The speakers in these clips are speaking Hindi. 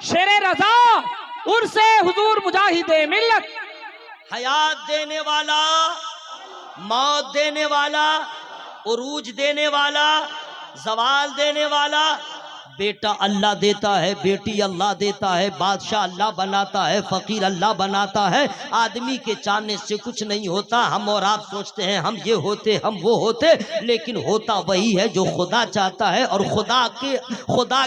शेरे रजा उर्से हुजूर मुजाहिदे मिल्लत। हयात देने वाला, मौत देने वाला, उरूज देने वाला, जवाल देने वाला, बेटा अल्लाह देता है, बेटी अल्लाह देता है, बादशाह अल्लाह बनाता है, फकीर अल्लाह बनाता है। आदमी के चाहने से कुछ नहीं होता। हम और आप सोचते हैं हम ये होते, हम वो होते, लेकिन होता वही है जो खुदा चाहता है। और खुदा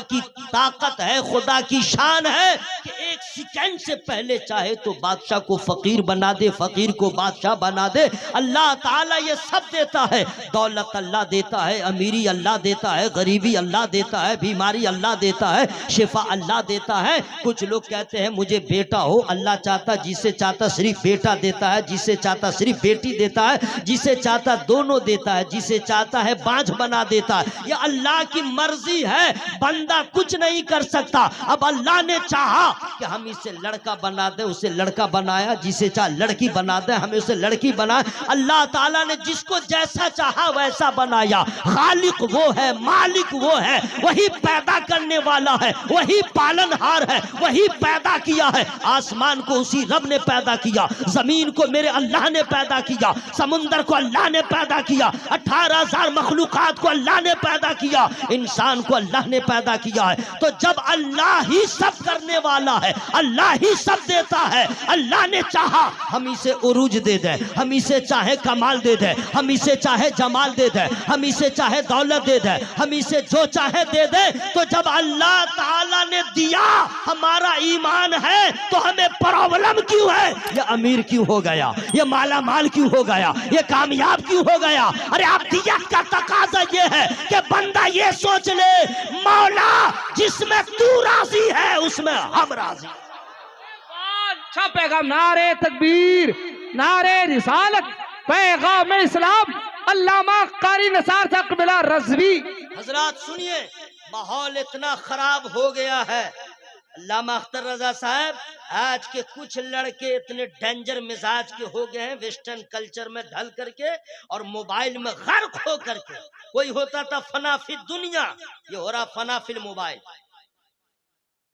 की ताकत है, खुदा की शान है कि एक सेकंड से पहले चाहे तो बादशाह को फकीर बना दे, फकीर को बादशाह बना दे। अल्लाह ताला ये सब देता है। दौलत अल्लाह देता है, अमीरी अल्लाह देता है, गरीबी अल्लाह देता है, बीमारी अल्लाह देता है, शिफा अल्लाह देता है। कुछ लोग कहते हैं मुझे बेटा हो, अल्लाह चाहता जिसे चाहता सिर्फ बेटा देता है, जिसे चाहता सिर्फ बेटी देता है, जिसे चाहता दोनों देता है, जिसे चाहता है बांझ बना देता है। ये अल्लाह की मर्जी है, बंदा कुछ नहीं कर सकता। अब अल्लाह ने चाहा कि हम इसे लड़का बना दे, उसे लड़का बनाया, जिसे चाह लड़की बना दे, हमें उसे लड़की बनाया। अल्लाह ताला ने जिसको जैसा चाहा वैसा बनाया। खालिक वो है, मालिक वो है, वही पैदा करने वाला है, वही पालनहार है, वही पैदा किया है। आसमान को उसी रब ने पैदा किया, जमीन को मेरे अल्लाह ने पैदा किया, समुंदर को अल्लाह ने पैदा किया, 18,000 मखलूकात को अल्लाह ने पैदा किया, इंसान को अल्लाह ने पैदा किया है। तो जब अल्लाह ही सब करने वाला है, अल्लाह ही सब देता है, अल्लाह ने चाहा हम इसे उरूज दे दे, हम इसे चाहे कमाल दे दे, हम इसे चाहे जमाल दे दे, हम इसे चाहे दौलत दे दे, हम इसे जो चाहे दे दे। तो जब अल्लाह ताला ने दिया, हमारा ईमान है, तो हमें प्रॉब्लम क्यों है? ये अमीर क्यों हो गया, ये माला माल क्यों हो गया, ये कामयाब क्यों हो गया? अरे आप दियत का तकाजा ये है कि बंदा ये सोच ले, मौला जिसमें तू राजी है उसमें हम राजी। अच्छा पैगाम, नारे तकबीर, नारे रिसालत, पैगाम इस्लाम, अल्लामा कारी निसार साहब क़िबला रज़वी। हजरात सुनिए, माहौल इतना खराब हो गया है। अल्लामा अख्तर रजा साहब, आज के कुछ लड़के इतने डेंजर मिजाज के हो गए हैं, वेस्टर्न कल्चर में ढल करके और मोबाइल में गर्क हो करके। कोई होता था फनाफी दुनिया, ये हो रहा फनाफिल मोबाइल।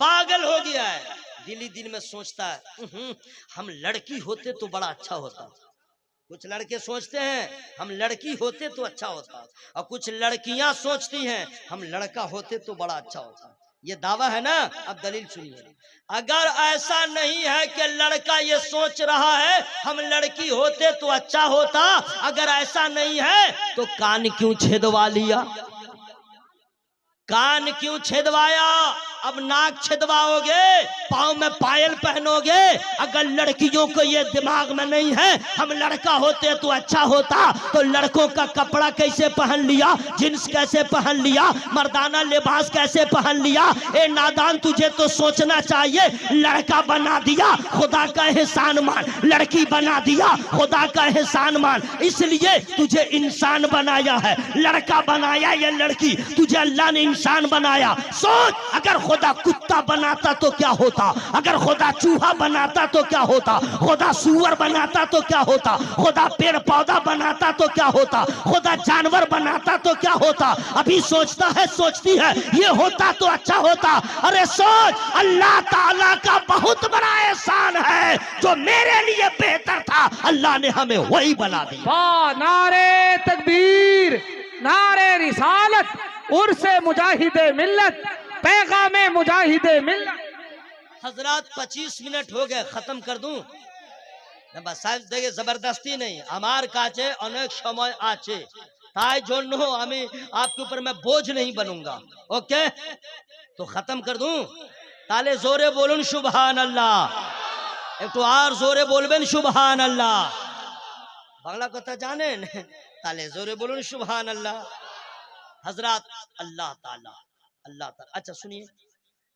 पागल हो गया है, दिली दिल में सोचता है हम लड़की होते तो बड़ा अच्छा होता। कुछ लड़के सोचते हैं हम लड़की होते तो अच्छा होता, और कुछ लड़कियां सोचती हैं हम लड़का होते तो बड़ा अच्छा होता। ये दावा है ना। अब दलील सुनिए। अगर ऐसा नहीं है कि लड़का ये सोच रहा है हम लड़की होते तो अच्छा होता, अगर ऐसा नहीं है तो कान क्यों छेदवा लिया? कान क्यों छेदवाया? अब नाक छेदवाओगे, पाँव में पायल पहनोगे। अगर लड़कियों को ये दिमाग में नहीं है हम लड़का होते तो अच्छा होता, तो लड़कों का कपड़ा कैसे पहन लिया, जींस कैसे पहन लिया, मर्दाना लिबास कैसे पहन लिया? ए नादान, तुझे तो सोचना चाहिए। लड़का बना दिया, खुदा का एहसान मान। लड़की बना दिया, खुदा का एहसान मान। इसलिए तुझे इंसान बनाया है, लड़का बनाया या लड़की, तुझे अल्लाह ने इंसान बनाया। सोच, अगर खुदा कुत्ता बनाता तो क्या होता, अगर खुदा चूहा बनाता तो क्या होता, खुदा सूअर बनाता तो क्या होता, खुदा पेड़ पौधा बनाता तो क्या होता, खुदा जानवर बनाता तो क्या होता? अभी सोचता है, सोचती है ये होता तो अच्छा होता। अरे सोच, अल्लाह ताला का बहुत बड़ा एहसान है, जो मेरे लिए बेहतर था अल्लाह ने हमें वही बना दिया। नारे तकबीर, नारे रिसालत, उर्से मुजाहिदे मिल्लत, पैगामे मुजाहिदे मिल्लत। हजरात 25 मिनट हो गए, खत्म कर दूं? बस साहब देखिए, जबरदस्ती नहीं, আমার কাছে অনেক সময় আছে, তাই জন্য আমি आपके ऊपर मैं बोझ नहीं बनूंगा। ओके, तो खत्म कर दूं? ताले जोरे बोलून सुबहान अल्लाह, একটু আর জোরে বলবেন সুবহান আল্লাহ। বাংলা কথা জানেন? তালে জোরে বলুন সুবহাन अल्लाह। हजरात, अल्लाह ताला, अल्लाह ताला। अच्छा सुनिए,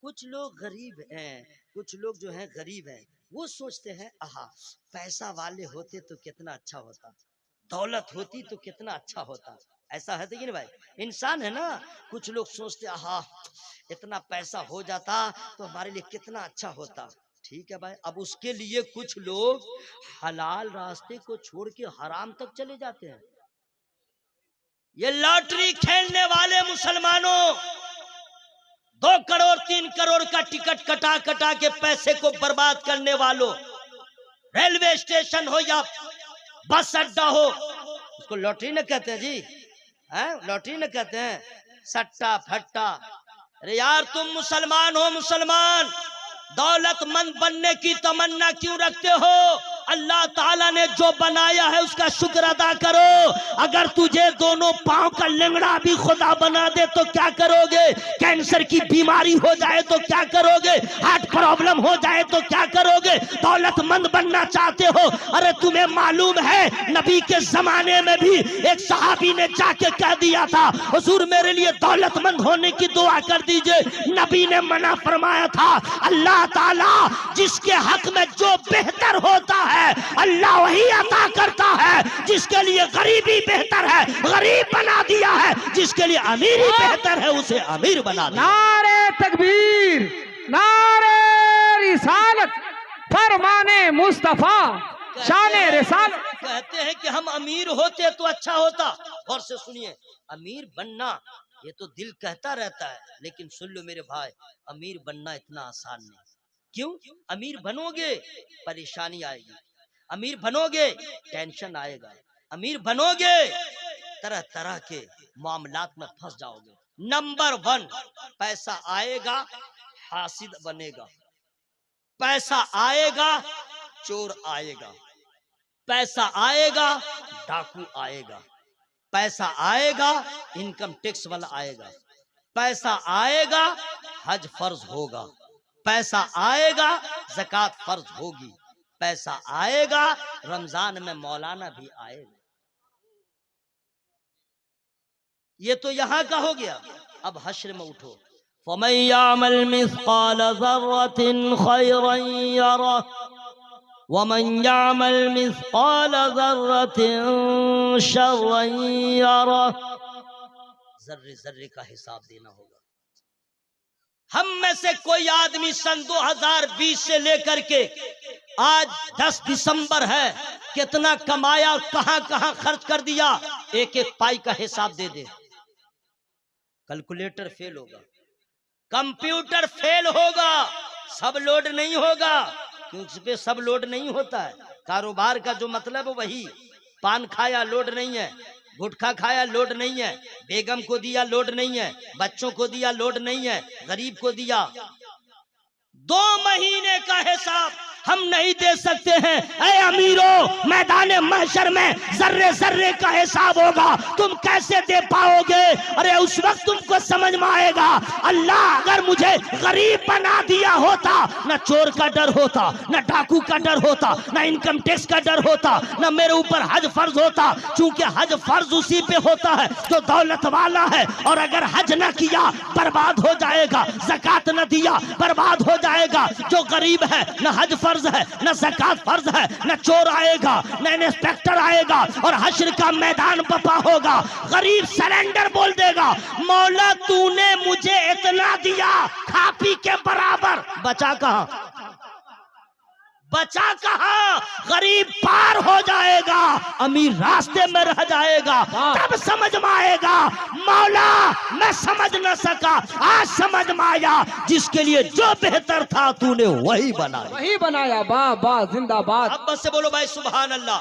कुछ लोग गरीब हैं, कुछ लोग जो हैं गरीब हैं, वो सोचते हैं आहा पैसा वाले होते तो कितना अच्छा होता, दौलत होती तो कितना अच्छा होता। ऐसा है कि नहीं भाई? इंसान है ना। कुछ लोग सोचते आहा इतना पैसा हो जाता तो हमारे लिए कितना अच्छा होता। ठीक है भाई, अब उसके लिए कुछ लोग हलाल रास्ते को छोड़ के हराम तक चले जाते हैं। ये लॉटरी खेलने वाले मुसलमानों, 2 करोड़ 3 करोड़ का टिकट कटा कटा के पैसे को बर्बाद करने वालों, रेलवे स्टेशन हो या बस अड्डा हो, उसको लॉटरी न कहते हैं जी, हैं? लॉटरी न कहते हैं, सट्टा फट्टा। अरे यार तुम मुसलमान हो, मुसलमान दौलतमंद बनने की तमन्ना क्यों रखते हो? अल्लाह ताला ने जो बनाया है उसका शुक्र अदा करो। अगर तुझे दोनों पांव का लंगड़ा भी खुदा बना दे तो क्या करोगे? कैंसर की बीमारी हो जाए तो क्या करोगे? हार्ट प्रॉब्लम हो जाए तो क्या करोगे? दौलतमंद बनना चाहते हो? अरे तुम्हें मालूम है नबी के जमाने में भी एक सहाबी ने जाके कह दिया था, हुजूर मेरे लिए दौलतमंद होने की दुआ कर दीजिए। नबी ने मना फरमाया था, अल्लाह ताला जिसके हक में जो बेहतर होता है अल्लाह वही अता करता है। जिसके लिए गरीबी बेहतर है गरीब बना दिया है, जिसके लिए अमीरी बेहतर है उसे अमीर बना दिया। नारे तकबीर, नारे रिसालत, फरमाने मुस्तफा, शाने रिसालत। कहते हैं कि हम अमीर होते तो अच्छा होता। और से सुनिए, अमीर बनना ये तो दिल कहता रहता है, लेकिन सुन लो मेरे भाई, अमीर बनना इतना आसान नहीं। क्यों? अमीर बनोगे परेशानी आएगी, अमीर बनोगे टेंशन आएगा, अमीर बनोगे तरह तरह के मामलात में फंस जाओगे। नंबर 1, पैसा आएगा हासिद बनेगा, पैसा आएगा चोर आएगा, पैसा आएगा डाकू आएगा, पैसा आएगा इनकम टैक्स वाला आएगा, पैसा आएगा हज फर्ज होगा, पैसा आएगा ज़कात फर्ज होगी, पैसा आएगा रमजान में मौलाना भी आएगा। ये तो यहाँ का हो गया। अब हश्र में उठो, फमन यामल मिस्काल ज़र्रतिन खैरन यरह वमन यामल मिस्काल ज़र्रतिन शर्रन यरह। जर्रे जर्रे का हिसाब देना होगा। हम में से कोई आदमी सन 2020 से लेकर के आज 10 दिसंबर है, कितना कमाया और कहां कहां खर्च कर दिया, एक एक पाई का हिसाब दे दे। कैलकुलेटर फेल होगा, कंप्यूटर फेल होगा, सब लोड नहीं होगा, क्योंकि उस पे सब लोड नहीं होता है। कारोबार का जो मतलब है वही, पान खाया लोड नहीं है, गुटखा खाया लोड नहीं है, बेगम को दिया लोड नहीं है, बच्चों को दिया लोड नहीं है, गरीब को दिया। 2 महीने का हिसाब हम नहीं दे सकते हैं। ऐ अमीरों, मैदान महशर में जर्रे जर्रे का हिसाब होगा, तुम कैसे दे पाओगे? अरे उस वक्त तुमको समझ में आएगा, अल्लाह अगर मुझे गरीब बना दिया होता, न चोर का डर होता, न डाकू का डर होता, न इनकम टैक्स का डर होता, न मेरे ऊपर हज फर्ज होता। चूंकि हज फर्ज उसी पे होता है जो दौलत वाला है, और अगर हज न किया बर्बाद हो जाएगा, ज़कात न दिया बर्बाद हो जाएगा। जो गरीब है न हज फर्ज है, न ज़कात फर्ज है, न चोर आएगा, न इंस्पेक्टर आएगा, और हश्र का मैदान बपा होगा। गरीब सरेंडर बोल देगा, मौला तूने मुझे इतना दिया, खा पी के बराबर, बचा कहां? बचा कहां? गरीब पार हो जाएगा, अमीर रास्ते में रह जाएगा। तब समझ में आएगा, मौला मैं समझ न सका, आज समझ में आया, जिसके लिए जो बेहतर था तूने वही बनाया, वही बनाया। वाह वाह, जिंदाबाद। अब बस से बोलो भाई सुभान अल्लाह,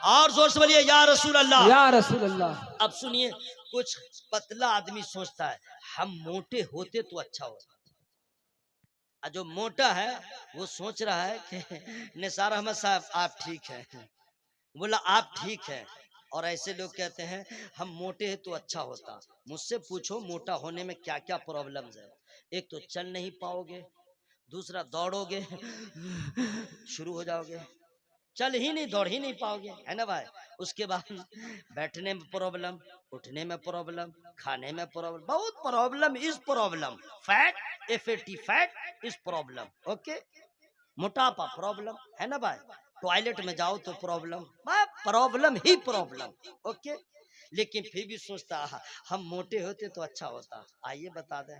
और जोर से बोलिए या रसूल अल्लाह, या रसूल अल्लाह। अब सुनिए, कुछ पतला आदमी सोचता है हम मोटे होते तो अच्छा होता, जो मोटा है वो सोच रहा है कि निसार अहमद साहब आप ठीक हैं, बोला आप ठीक हैं। और ऐसे लोग कहते हैं हम मोटे हैं तो अच्छा होता। मुझसे पूछो मोटा होने में क्या क्या प्रॉब्लम्स है। एक तो चल नहीं पाओगे, दूसरा दौड़ोगे शुरू हो जाओगे, चल ही नहीं, दौड़ ही नहीं पाओगे, है ना भाई। उसके बाद बैठने में प्रॉब्लम, उठने में प्रॉब्लम, खाने में प्रॉब्लम, बहुत problem is problem. Fat FAT fat is problem, okay. मोटापा प्रॉब्लम, है ना भाई। टॉयलेट में जाओ तो प्रॉब्लम, प्रॉब्लम ही प्रॉब्लम, ओके। लेकिन फिर भी सोचता हम मोटे होते तो अच्छा होता। आइए बता दें,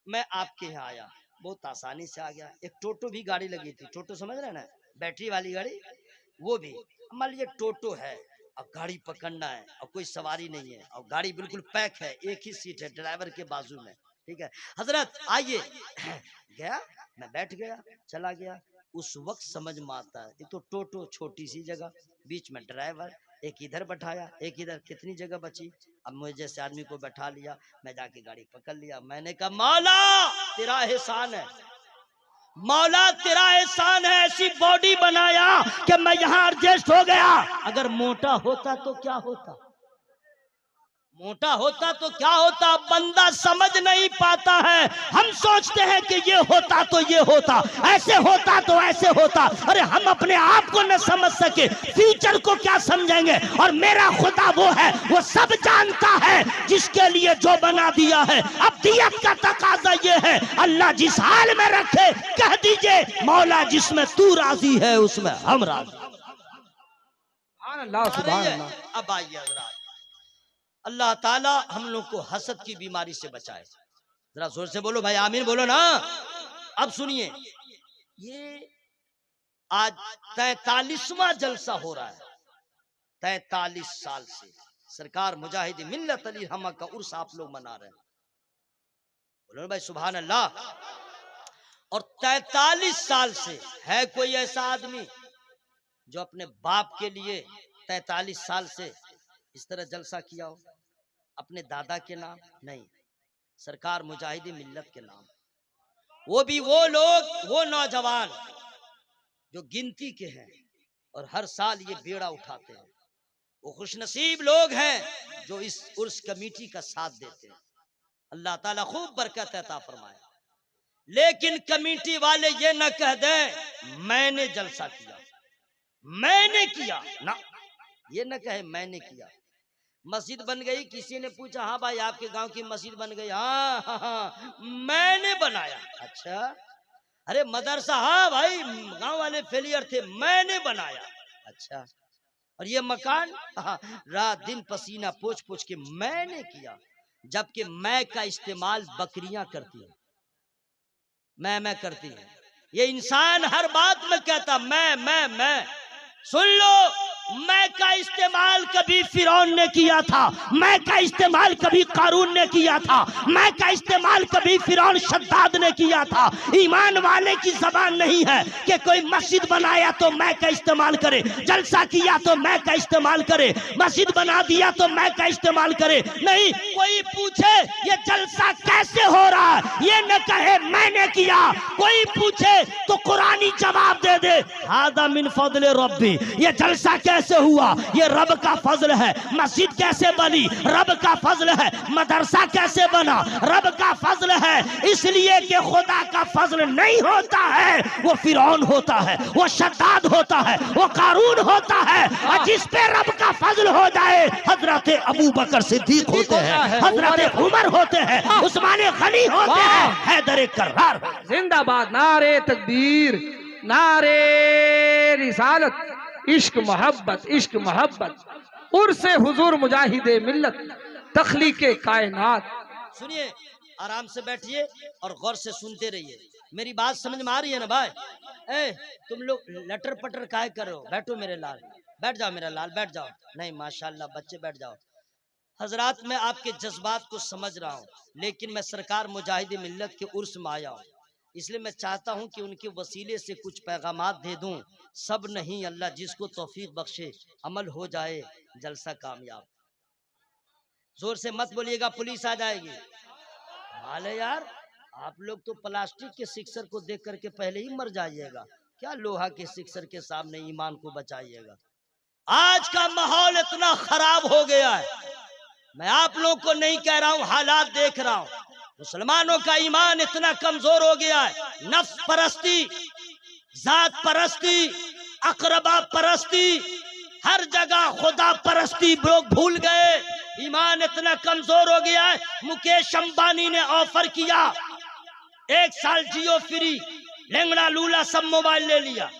मैं आपके यहाँ आया, बहुत आसानी से आ गया। एक टोटो भी गाड़ी लगी थी, टोटो समझ रहे ना, बैटरी वाली गाड़ी, वो भी। मान लीजिए टोटो है और गाड़ी पकड़ना है और कोई सवारी नहीं है और गाड़ी बिल्कुल पैक है, एक ही सीट है ड्राइवर के बाजू में, ठीक है हजरत आइए। गया, मैं बैठ गया, चला गया। उस वक्त समझ में आता है, एक तो टोटो छोटी सी जगह, बीच में ड्राइवर, एक इधर बैठाया एक इधर, कितनी जगह बची। अब मुझे जैसे आदमी को बैठा लिया, मैं जाके गाड़ी पकड़ लिया। मैंने कहा मौला तेरा एहसान है, मौला तेरा एहसान है, ऐसी बॉडी बनाया कि मैं यहाँ एडजस्ट हो गया। अगर मोटा होता तो क्या होता, मोटा होता तो क्या होता। बंदा समझ नहीं पाता है। हम सोचते हैं कि ये होता तो ये होता, ऐसे होता तो ऐसे होता। अरे हम अपने आप को न समझ सके, फ्यूचर को क्या समझेंगे। और मेरा खुदा वो है, वो सब जानता है, जिसके लिए जो बना दिया है। अब दियत का तकाजा ये है, अल्लाह जिस हाल में रखे कह दीजिए मौला जिसमें तू राजी है उसमें हम राजी। अब आइए अल्लाह ताला हम लोग को हसद की बीमारी से बचाए। जरा जोर से बोलो भाई आमीन बोलो ना। अब सुनिए, ये आज 43वां जलसा हो रहा है। 43 साल से सरकार मुजाहिद मिल्लत अली हम का उर्स आप लोग मना रहे हैं। बोलो भाई सुभान अल्लाह। और 43 साल से है कोई ऐसा आदमी जो अपने बाप के लिए 43 साल से इस तरह जलसा किया हो, अपने दादा के नाम नहीं, सरकार मुजाहिदी मिल्लत के नाम। वो भी वो लोग, वो नौजवान जो गिनती के हैं और हर साल ये बेड़ा उठाते हैं। वो खुशनसीब लोग हैं जो इस उर्स कमेटी का साथ देते हैं। अल्लाह ताला खूब बरकत अता फरमाए। लेकिन कमेटी वाले ये न कह दें मैंने जलसा किया, मैंने किया ना, ये न कहे मैंने किया। मस्जिद बन गई, किसी ने पूछा हाँ भाई आपके गांव की मस्जिद बन गई, हाँ हाँ हाँ मैंने बनाया। अच्छा, अरे मदरसा, हाँ भाई गांव वाले फेलियर थे, मैंने बनाया। अच्छा, और ये मकान, हाँ रात दिन पसीना पोंछ पोंछ के मैंने किया। जबकि मैं का इस्तेमाल बकरियां करती हैं, मैं करती है। ये इंसान हर बात में कहता मैं। सुन लो, मैं का इस्तेमाल कभी फिरौन ने किया था, मैं का इस्तेमाल कभी कारून ने किया था, मैं का इस्तेमाल कभी फिरौन शद्दाद ने किया था। ईमान वाले की जबान नहीं है कि कोई मस्जिद बनाया तो मैं का इस्तेमाल करे, जलसा किया तो मैं का इस्तेमाल करे, मस्जिद बना दिया तो मैं का इस्तेमाल करे। नहीं, कोई पूछे ये जलसा कैसे हो रहा है, ये न कहे मैंने किया। कोई पूछे तो कुरानी जवाब दे दे, हादा मिन फज़ले रब्बी, ये जलसा कैसे हुआ, ये रब का फजल है। मस्जिद कैसे बनी, रब का फजल है। मदरसा कैसे बना, रब का फजल है। इसलिए कि खुदा का फजल नहीं होता है, वो फिरौन होता है, वो शद्दाद होता है, वो कारून होता है। और जिस पे रब का फजल हो जाए, हजरत अबू बकर सिद्दीक होते हैं, हजरत उमर होते हैं, उस्मान गनी होते हैं, हैदर कर्रार। जिंदाबाद, नारे तकबीर, नारे रिसालत, इश्क मोहब्बत, इश्क मोहब्बत। उर्से हुजूर मुजाहिदे मिल्लत, तख्लीके कायनात। सुनिए, आराम से बैठिए और गौर से सुनते रहिए। मेरी बात समझ में आ रही है ना भाई? तुम लोग लटर पटर काहे कर रहे हो? बैठो मेरे लाल, बैठ जाओ मेरा लाल, बैठ जाओ। नहीं माशाल्लाह बच्चे बैठ जाओ। हजरात, मैं आपके जज्बात को समझ रहा हूँ, लेकिन मैं सरकार मुजाहिदे मिल्लत के उर्स में आया हूँ, इसलिए मैं चाहता हूं कि उनके वसीले से कुछ पैगामात दे दूं। सब नहीं, अल्लाह जिसको तौफीक बख्शे अमल हो जाए, जलसा कामयाब। जोर से मत बोलिएगा, पुलिस आ जाएगी। हाले यार, आप लोग तो प्लास्टिक के सिक्सर को देख करके पहले ही मर जाइएगा, क्या लोहा के सिक्सर के सामने ईमान को बचाइएगा। आज का माहौल इतना खराब हो गया है, मैं आप लोग को नहीं कह रहा हूं, हालात देख रहा हूं। मुसलमानों का ईमान इतना कमजोर हो गया है, नफ्स परस्ती, जात परस्ती, अकरबा परस्ती, हर जगह खुदा परस्ती लोग भूल गए। ईमान इतना कमजोर हो गया है। मुकेश अंबानी ने ऑफर किया 1 साल जियो फ्री, लेंगड़ा लूला सब मोबाइल ले लिया।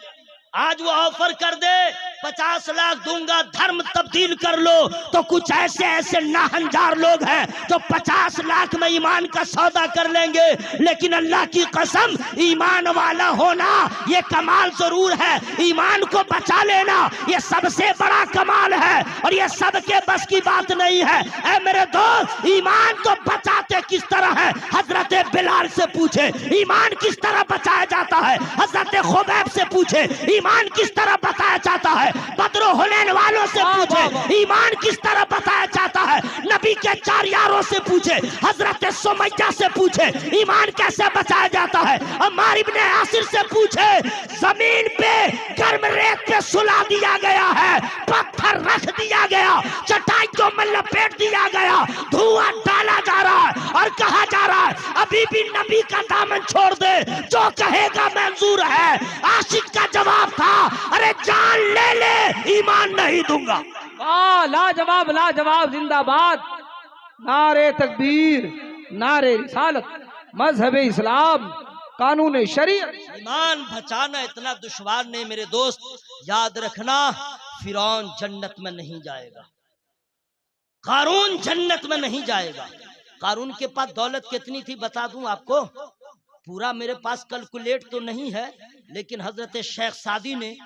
आज वो ऑफर कर दे 50 लाख दूंगा धर्म तब्दील कर लो, तो कुछ ऐसे ऐसे नाहंजार लोग हैं जो 50 लाख में ईमान का सौदा कर लेंगे। लेकिन अल्लाह की कसम, ईमान वाला होना ये कमाल जरूर है, ईमान को बचा लेना ये सबसे बड़ा कमाल है, और ये सबके बस की बात नहीं है। ऐ मेरे दोस्त, ईमान को बचाते किस तरह है? हजरत बिलाल से पूछे ईमान किस तरह बचाया जाता है, हजरत खुबैब से पूछे ईमान किस तरह बताया जाता है, बदर हुनैन वालों से पूछे ईमान किस तरह बताया जाता है, नबी के 4 यारों से पूछे, हजरत सुमैया से पूछे ईमान कैसे बचाया जाता है, अम्मार इब्ने यासिर से पूछे जमीन पे गर्म रेत पे सुला दिया गया है, पत्थर रख दिया गया, चटाई को में लपेट दिया गया, धुआं डाला जा रहा है और कहा जा रहा है अभी भी नबी का दामन छोड़ दे, जो कहेगा मंजूर है। आशिक का जवाब था अरे जान ले ले, ईमान नहीं दूंगा। वाह, लाजवाब लाजवाब, जिंदाबाद। नारे तकबीर, नारे रिसालत, मजहब इस्लाम, कानून शरीयत। ईमान बचाना इतना दुश्वार नहीं मेरे दोस्त, याद रखना फिरौन जन्नत में नहीं जाएगा, कारून जन्नत में नहीं जाएगा। कारून के पास दौलत कितनी थी बता दूं आपको, पूरा मेरे पास कैलकुलेट तो नहीं है, लेकिन हजरत शेख सादी ने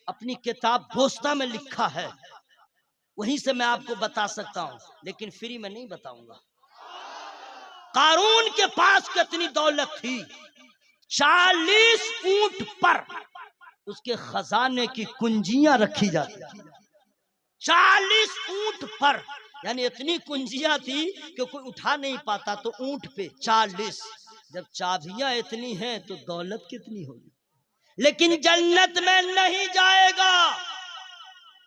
अपनी किताब बोस्ता में लिखा है, वहीं से मैं आपको बता सकता हूं, लेकिन फ्री में नहीं बताऊंगा। कारून के पास कितनी दौलत थी, 40 ऊंट पर उसके खजाने की कुंजियां रखी जाती थी, 40 ऊंट पर, यानी इतनी कुंजियां थी कि कोई उठा नहीं पाता, तो ऊंट पे 40। जब चाबियां इतनी हैं तो दौलत कितनी होगी। लेकिन जन्नत में नहीं जाएगा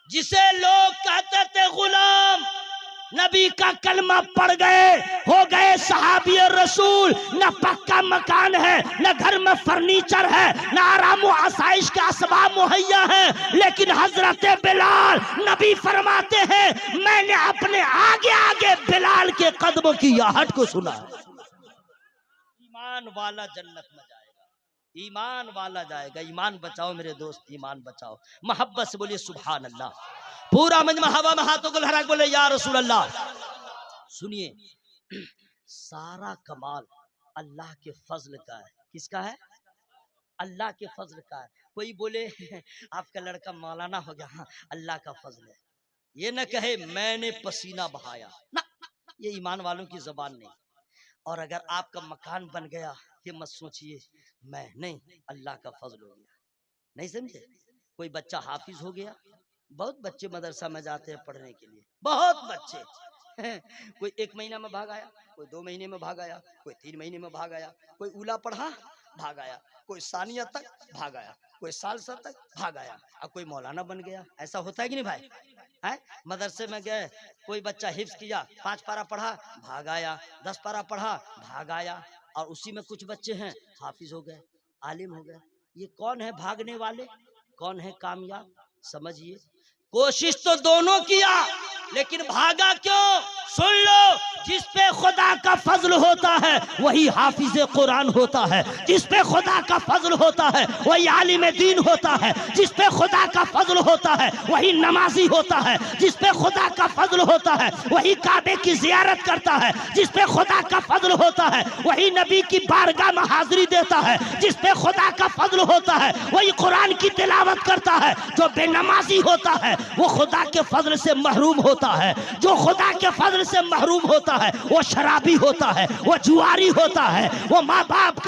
जिसे लोग कहते थे गुलाम, नबी का कलमा पढ़ गए, हो गए सहाबी रसूल, न पक्का मकान है, न घर में फर्नीचर है, न आराम व आसाइश का असबाब मुहैया है, लेकिन हजरत बिलाल नबी फरमाते हैं मैंने अपने आगे आगे बिलाल के कदमों की आहट को सुना। ईमान वाला जन्नत में जाएगा, ईमान वाला जाएगा। ईमान बचाओ मेरे दोस्त, ईमान बचाओ। मोहब्बत से बोलिए सुभान अल्लाह। पूरा मजमा हवा में हाथों को लहरा के बोले या रसूल अल्लाह। सुनिए, सारा कमाल अल्लाह के फजल का है। किसका है? अल्लाह के फजल का है। कोई बोले आपका लड़का मौलाना हो गया, हाँ अल्लाह का फजल है। ये न कहे मैंने पसीना बहाया, ना, ये ईमान वालों की जबान नहीं। और अगर आपका मकान बन गया, ये मत सोचिए मैं नहीं, अल्लाह का फजल हो गया। नहीं समझे? कोई बच्चा हाफिज हो गया, बहुत बच्चे मदरसा में जाते हैं पढ़ने के लिए, बहुत बच्चे कोई 1 महीना में भाग आया, कोई 2 महीने में भाग आया, कोई 3 महीने में भाग आया, कोई उला पढ़ा भाग आया, कोई सानिया तक भाग आया, कोई सालसा तक भाग आया, और कोई मौलाना बन गया। ऐसा होता है कि नहीं भाई? है मदरसे में गए, कोई बच्चा हिफ्ज किया, 5 पारा पढ़ा भाग आया, 10 पारा पढ़ा भाग आया, और उसी में कुछ बच्चे हैं हाफिज हो गए, आलिम हो गए। ये कौन है भागने वाले, कौन है कामयाब? समझिए, कोशिश तो दोनों किया, लेकिन भागा क्यों? सुन लो, जिस पे खुदा का फजल होता है वही हाफिज कुरान होता है, जिस पे खुदा का फजल होता है वही आलिम दीन होता है, जिस पे खुदा का फजल होता है वही नमाजी होता है, जिस पे खुदा का फजल होता है वही काबे की जियारत करता है, जिस पे खुदा का फजल होता है वही नबी की बारगाह में हाजिरी देता है, जिस पे खुदा का फजल होता है वही कुरान की तिलावत करता है। जो बेनमाजी होता है वो खुदा के फजल से महरूम होता है, जो खुदा के फजल से महरूम होता है वो शराबी होता है, वो जुआरी होता है, वो माँ बाप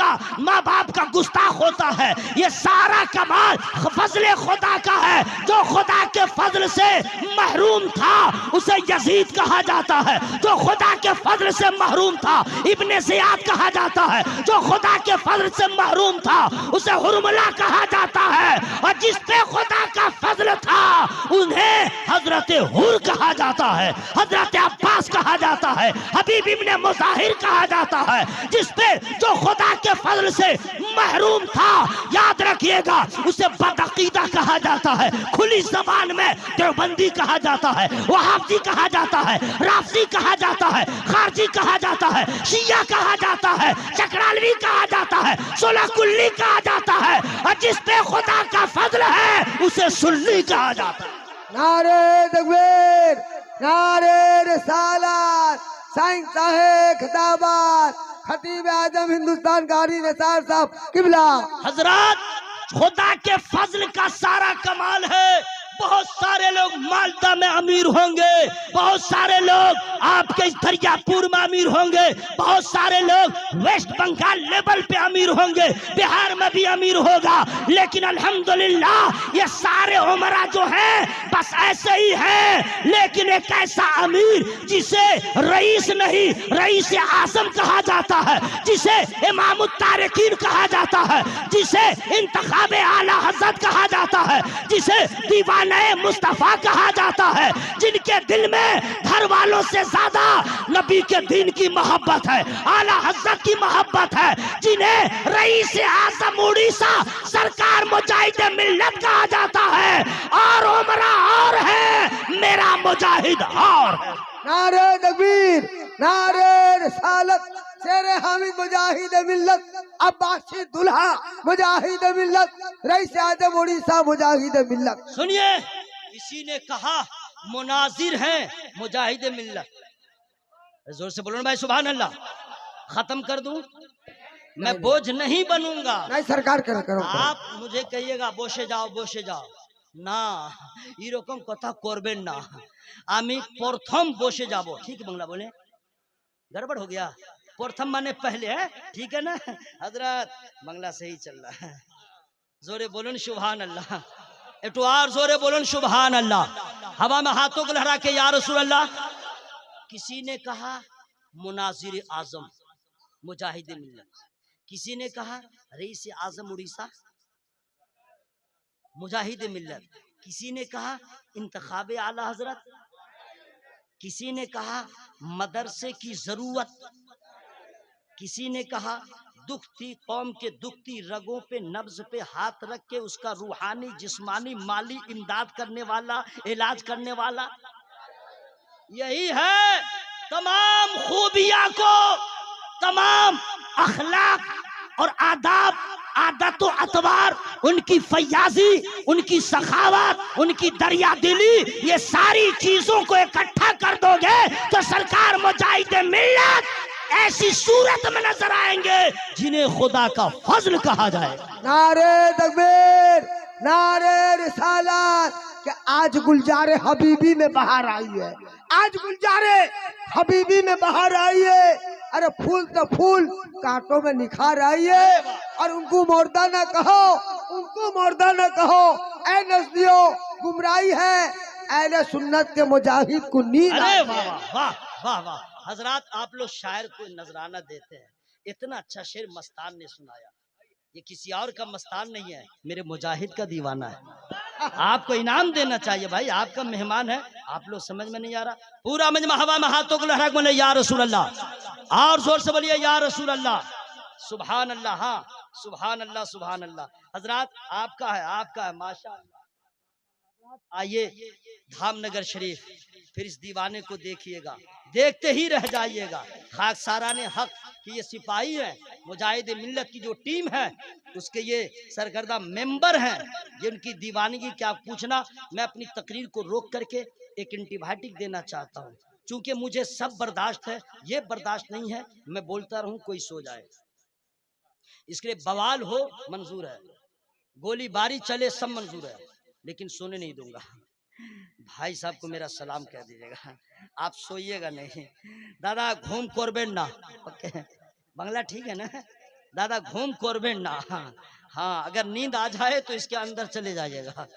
का गुस्ताख होता है। ये सारा कमाल फजल खुदा का है। जो खुदा के फजल से महरूम था उसे यजीद कहा जाता है, जो खुदा के फजल से महरूम था इब्ने ज़ियाद कहा जाता है, जो खुदा के फजल से महरूम था उसे हुरमुला कहा जाता है, और जिस पे खुदा का फजल था उन्हें हजरत हुर कहा जाता है, हजरत अब्बास कहा जाता है, हबीब इब्ने मुज़ाहिर कहा जाता है, जिसपे जो खुदा के फजल से महरूम था, याद रखिएगा, उसे बदअकीदा कहा जाता है, खुली जबान में देवबंदी कहा जाता है, वहाबी कहा जाता है, राफजी कहा जाता है, खारजी कहा जाता है, शिया कहा जाता है, चकरालवी कहा जाता है, सोलह कुल्ली कहा जाता है, और जिस पे खुदा का फजल है उसे सुन्नी कहा जाता है। नारे तकबीर, नारे रिसालत, साईं साहेब खिताबात, खतीब आजम हिंदुस्तान कारी निसार साहब किबला। हजरत, खुदा के फजल का सारा कमाल है। बहुत सारे लोग मालदा में अमीर होंगे, बहुत सारे लोग आपके दरियापुर में अमीर होंगे, बहुत सारे लोग वेस्ट बंगाल लेवल पे अमीर होंगे, बिहार में भी अमीर होगा, लेकिन अल्हम्दुलिल्लाह ये सारे उमरा जो हैं बस ऐसे ही हैं। लेकिन एक ऐसा अमीर जिसे रईस नहीं रईस आजम कहा जाता है, जिसे इमाम तारिकीन कहा जाता है, जिसे इंतखाब आला हज़रत कहा जाता है, जिसे दीवाने मुस्तफा कहा जाता है, जिनके दिल में घर वालों से ज्यादा नबी के दीन की मोहब्बत है, आला हज़रत की मोहब्बत है, जिन्हें रईस आज़म उड़ीसा सरकार मुजाहिद मिल्लत कहा जाता है, और उमरा और है, मेरा मुजाहिद और है। नारे तकबीर, नारे रिसालत, शेर हामिद मुजाहिद मिल्लत, अब्बासी दुल्हा मुजाहिद मिल्लत, रईस आजम उड़ीसा मुजाहिद मिल्लत। सुनिए, किसी ने कहा मुनाजिर हैं मुजाहिद मिल्लत, जोर से बोलो ना भाई, सुभान अल्लाह। खत्म कर दूं, मैं बोझ नहीं बनूंगा। नहीं सरकार करो। आप मुझे कहिएगा बोशे जाओ ना, इरकम कथा करबेन ना, आमी प्रथम बोशे जाबो। ठीक है बांग्ला बोले, गड़बड़ हो गया, प्रथम माने पहले है, ठीक है ना हजरत, बांग्ला सही चल रहा है। जोरे बोलन सुभान अल्लाह, एक और जोरे बोलन सुभान अल्लाह। हवा में हाथों को लहरा के या रसूल अल्लाह। किसी ने कहा मुनाजिर आजम मुजाहिद मिल्लत, किसी ने कहा रईस आजम उड़ीसा मुजाहिद मिल्लत, किसी ने कहा इंतखाब आला हजरत, किसी ने कहा मदरसे की जरूरत, किसी ने कहा दुखती कौम के दुखती रगों पे नब्ज पे हाथ रख के उसका रूहानी जिस्मानी माली इमदाद करने वाला, इलाज करने वाला। यही है तमाम खूबियां को, तमाम अखलाक और आदाब, आदत और अतवार, उनकी फयाजी, उनकी सखावत, उनकी दरिया दिली, ये सारी चीजों को इकट्ठा कर दोगे तो सरकार मुजाहिद मिल्लत ऐसी सूरत में नजर आएंगे जिन्हें खुदा का फजल कहा जाए। नारे तकबीर, नारे रिसालत, कि आज गुलजारे हबीबी में बाहर आई है, आज गुलजारे हबीबी में बाहर आई है। अरे फूल तो फूल, कांटों में निखार आई है, और उनको मुर्दा न कहो, उनको मुर्दा न कहो। ऐ नस्लियों, गुमराही है, अहले सुन्नत के मुजाहिद को नींद। अरे वाह वाह वाह वाह, हजरत आप लोग शायर को नजराना देते हैं, इतना अच्छा शेर मस्तान ने सुनाया। ये किसी और का मस्तान नहीं है, मेरे मुजाहिद का दीवाना है। आपको इनाम देना चाहिए भाई, आपका मेहमान है। आप लोग समझ में नहीं आ रहा, पूरा मजमा हवा में हाथों को लहरा के बोले या रसूल अल्लाह, और जोर से बोलिए या रसूल अल्लाह, सुभान अल्लाह। हाँ सुभान अल्लाह, सुभान अल्लाह। हजरत आपका है, आपका है, माशाअल्लाह। आइए धामनगर शरीफ, फिर इस दीवाने को देखिएगा, देखते ही रह जाइएगा। खाकसारा ने हक कि ये सिपाही है, मुजाहिद मिल्लत की जो टीम है उसके ये सरकर्दा मेंबर हैं। ये उनकी दीवानगी क्या पूछना, मैं अपनी तकरीर को रोक करके एक एंटीबायोटिक देना चाहता हूँ, क्योंकि मुझे सब बर्दाश्त है, ये बर्दाश्त नहीं है मैं बोलता रहूं कोई सो जाए। इसके लिए बवाल हो मंजूर है, गोलीबारी चले सब मंजूर है, लेकिन सोने नहीं दूंगा। भाई साहब को मेरा सलाम कह दीजिएगा, आप सोइएगा नहीं। दादा घूम कोरबेन ना, ओके बांग्ला ठीक है ना दादा, घूम कोरबेन ना। हाँ अगर नींद आ जाए तो इसके अंदर चले जाइएगा,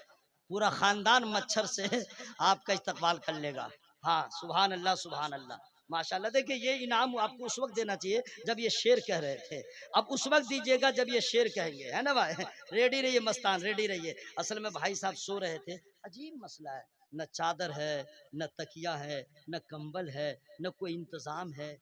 पूरा खानदान मच्छर से आपका इस्तकबाल कर लेगा। हाँ सुभान अल्लाह, सुभान अल्लाह, माशाल्लाह। देखिए ये इनाम आपको उस वक्त देना चाहिए जब ये शेर कह रहे थे, अब उस वक्त दीजिएगा जब ये शेर कहेंगे, है ना भाई। रेडी रहिए मस्तान, रेडी रहिए। असल में भाई साहब सो रहे थे, अजीब मसला है, न चादर है, न तकिया है, न कंबल है, न कोई इंतजाम है।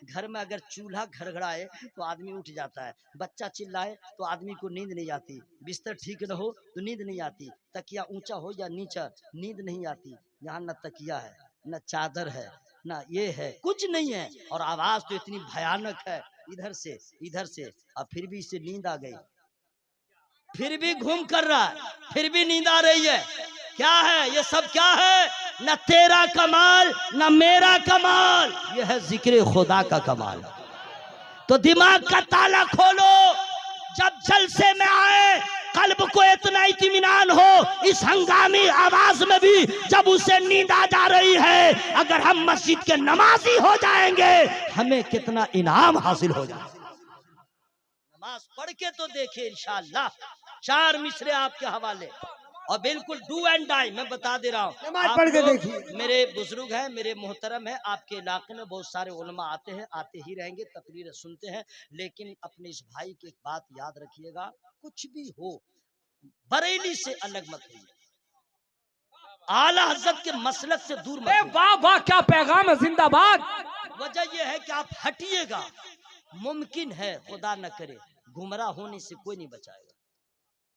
घर में अगर चूल्हा घड़घड़ाए तो आदमी उठ जाता है, बच्चा चिल्लाए तो आदमी को नींद नहीं आती, बिस्तर ठीक न हो तो नींद नहीं आती, तकिया ऊंचा हो या नीचा नींद नहीं आती। यहाँ न तकिया है, न चादर है, ना ये है, कुछ नहीं है, और आवाज तो इतनी भयानक है इधर से, और फिर भी इसे नींद आ गई, फिर भी घूम कर रहा है, फिर भी नींद आ रही है। क्या है ये सब, क्या है? न तेरा कमाल न मेरा कमाल, यह है जिक्र खुदा का कमाल। तो दिमाग का ताला खोलो, जब जलसे में आए कल्ब को इतना इत्मीनान हो इस हंगामी आवाज में भी, जब उसे नींद आ जा रही है, अगर हम मस्जिद के नमाजी हो जाएंगे हमें कितना इनाम हासिल हो जाएगा। नमाज पढ़ के तो देखिए इंशाअल्लाह। 4 मिसरे आपके हवाले, और बिल्कुल डू एंड डाई, मैं बता दे रहा हूँ। नमाज पढ़ के देखिए। मेरे बुजुर्ग हैं, मेरे मोहतरम है, आपके इलाके में बहुत सारे उलमा आते हैं, आते ही रहेंगे, तकरीरें सुनते हैं, लेकिन अपने इस भाई की एक बात याद रखिएगा, कुछ भी हो बरेली से अलग मत होइए, आला हजरत के मसलक से दूर मत होइए। वाह वाह, क्या पैगाम है, जिंदाबाद। वजह यह है कि आप हटिएगा, मुमकिन है खुदा न करे गुमराह होने से कोई नहीं बचाएगा,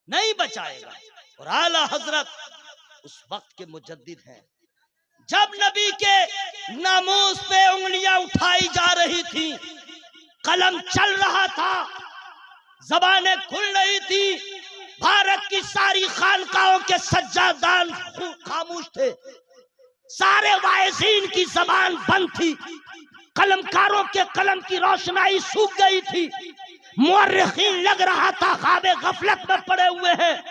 नहीं बचाएगा। और आला हजरत उस वक्त के मुजद्दिद हैं जब नबी के नामूस पे उंगलियां उठाई जा रही थी, कलम चल रहा था, जबानें खुल रही थी, भारत की सारी खानकाओं के सज्जादान खामोश थे, सारे वाइजीन की जबान बंद थी, कलमकारों के कलम की रोशनाई सूख गई थी, मुअर्रिखीन लग रहा था ख्वाबे गफलत में पड़े हुए हैं।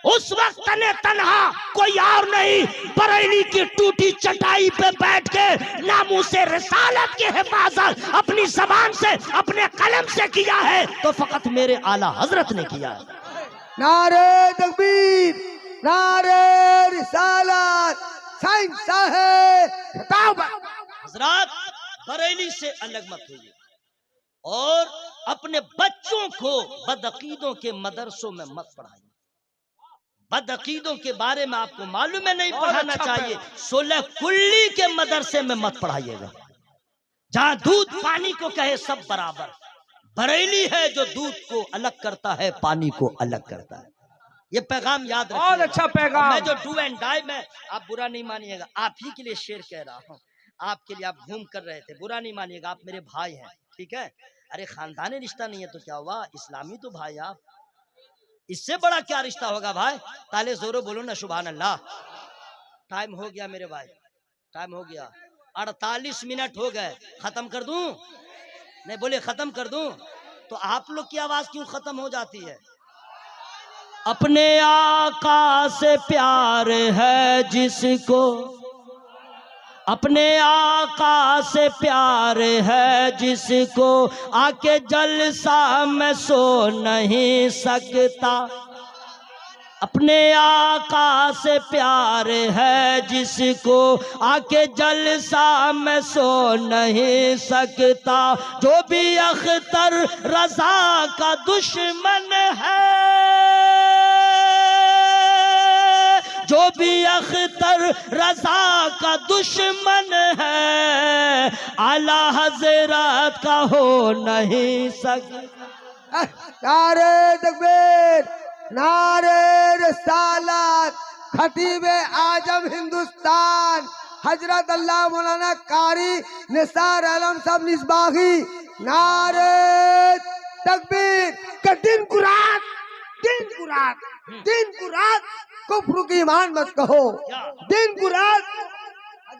उस वक्त तने तन्हा कोई और नहीं, बरेली की टूटी चटाई पे बैठ के नामूसे रिसालत की हिफाजत अपनी जबान से, अपने कलम से किया है, तो फकत मेरे आला हजरत ने किया है। नारे तकबीर, नारे रिसालत, साईं साहेब खिताब। हजरत बरेली से अलग मत होइए, और अपने बच्चों को बदअकीदों के मदरसों में मत पढ़ाइए। बदअकीदों के बारे में आपको मालूम है, नहीं पढ़ाना चाहिए। 16 कुल्ली के मदरसे में मत पढ़ाइएगा, जहां दूध पानी को कहे सब बराबर। बरेली है जो दूध को अलग करता है, पानी को अलग करता है। ये पैगाम याद रखिएगा। बहुत अच्छा पैगाम। मैं जो डू एंड डाई में, आप बुरा नहीं मानिएगा, आप ही के लिए शेर कह रहा हूँ, आपके लिए। आप घूम कर रहे थे, बुरा नहीं मानिएगा, आप मेरे भाई हैं, ठीक है। अरे खानदानी रिश्ता नहीं है तो क्या हुआ, इस्लामी तो भाई आप, इससे बड़ा क्या रिश्ता होगा भाई। ताले जोरो बोलो ना सुभान अल्लाह। टाइम हो गया मेरे भाई, टाइम हो गया, 48 मिनट हो गए, खत्म कर दूं? नहीं बोले खत्म कर दूं, तो आप लोग की आवाज क्यों खत्म हो जाती है? अपने आका से प्यार है जिसको, अपने आका से प्यार है जिसको, आके जलसा में सो नहीं सकता। अपने आका से प्यार है जिसको, आके जलसा में सो नहीं सकता। जो भी अख्तर रजा का दुश्मन है, जो भी अख्तर रजा का दुश्मन है, आला हजरत का हो नहीं सकता। नारे तकबीर, नारे रिसालत, खतीबे आजम हिंदुस्तान हजरत अल्लाह मौलाना कारी निसार आलम साहब निस्बागी, नारे तकबीर। का दिन को रात, दिन को रात, दिन को रात कुफ्र की ईमान मत कहो, दिन को रात।